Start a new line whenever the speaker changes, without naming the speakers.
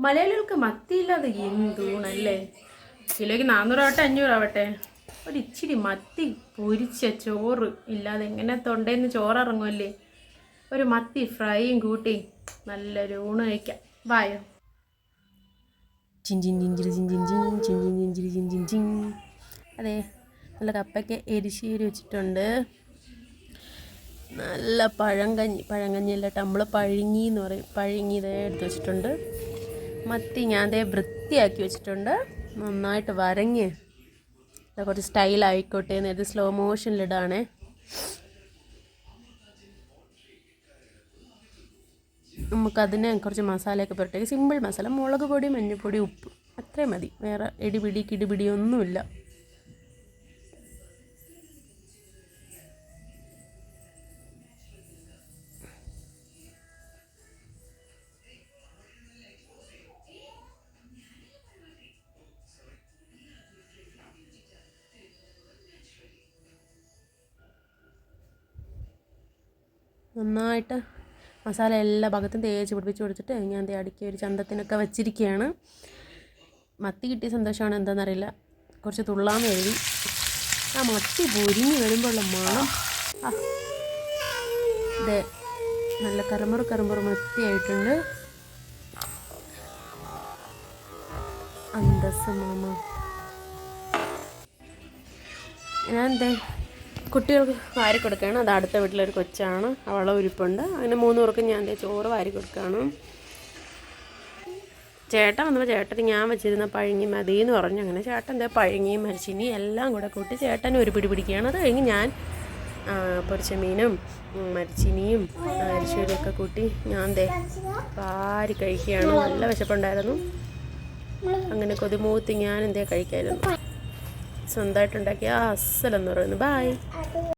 മലയാളികൾക്ക് മത്തിയില്ലാതെ എന്തൂണല്ലേ. കിലോയ്ക്ക് 400 ആവട്ടെ 500 ആവട്ടെ, ഒരു ഇച്ചിരി മത്തി പൊരിച്ച ചോറ് ഇല്ലാതെ എങ്ങനെ തൊണ്ടേന്ന് ചോറിറങ്ങുമല്ലേ. ഒരു മത്തി ഫ്രൈയും കൂട്ടി നല്ലൊരു ഊണ് കഴിക്കാം. വായോ. അതെ, നല്ല കപ്പയ്ക്ക് എരിശ്ശേരി വെച്ചിട്ടുണ്ട്. നല്ല പഴങ്കഞ്ഞില്ല നമ്മൾ പഴുങ്ങി എന്ന് പറയും, പഴുങ്ങി ഇതേ എടുത്ത് വെച്ചിട്ടുണ്ട്. മത്തി ഞാൻ അതേ വൃത്തിയാക്കി വെച്ചിട്ടുണ്ട്, നന്നായിട്ട് വരഞ്ഞ് കുറച്ച് സ്റ്റൈലായിക്കോട്ടെ എന്ന് സ്ലോ മോഷനിലിടാണേ. നമുക്കതിനെ കുറച്ച് മസാലയൊക്കെ പുരട്ടേക്ക്, സിമ്പിൾ മസാല, മുളക് പൊടി, മഞ്ഞൾപ്പൊടി, ഉപ്പ്, അത്രയും മതി. വേറെ ഇടിപിടി കിടിപിടി ഒന്നുമില്ല. നന്നായിട്ട് മസാല എല്ലാ ഭാഗത്തും തേച്ച് പിടിപ്പിച്ച് കൊടുത്തിട്ട് ഞാൻ അടുക്കി ഒരു ചന്തത്തിനൊക്കെ വെച്ചിരിക്കുകയാണ്. മത്തി കിട്ടിയ സന്തോഷമാണ് എന്താണെന്നറിയില്ല. കുറച്ച് തുള്ളാന്ന് എഴുതി. ആ മത്തി പൊരിഞ്ഞ് വരുമ്പോഴുള്ള മണം, അതെ, നല്ല കറുമുറു മത്തിയായിട്ടുണ്ട്. അന്തസ് മാമ. ഞാൻ കുട്ടികൾക്ക് വാരി കൊടുക്കുകയാണ്. അത് അടുത്ത വീട്ടിലൊരു കൊച്ചാണ്, അവളെ ഉരിപ്പുണ്ട്. അങ്ങനെ 3 പേർക്കും ഞാൻ ചോറ് വാരി കൊടുക്കുകയാണ്. ചേട്ടൻ വന്നപ്പോൾ ചേട്ടന് ഞാൻ വെച്ചിരുന്ന പഴുങ്ങി മതി എന്ന് പറഞ്ഞു. അങ്ങനെ ചേട്ടൻ പഴുങ്ങിയും മരിച്ചിനിയും എല്ലാം കൂടെ കൂട്ടി ചേട്ടന് ഒരു പിടി പിടിക്കുകയാണ്. അത് കഴിഞ്ഞ് ഞാൻ പൊരിച്ച മീനും മരിച്ചിനിയും അരിശ്ശേരിയൊക്കെ കൂട്ടി ഞാൻ വാരി കഴിക്കുകയാണ്. നല്ല വിശപ്പുണ്ടായിരുന്നു. അങ്ങനെ കൊതിമൂത്തി ഞാൻ കഴിക്കായിരുന്നു. സ്വന്തമായിട്ടുണ്ടാക്കിയ അസലെന്ന് പറയുന്നു. ബായ്.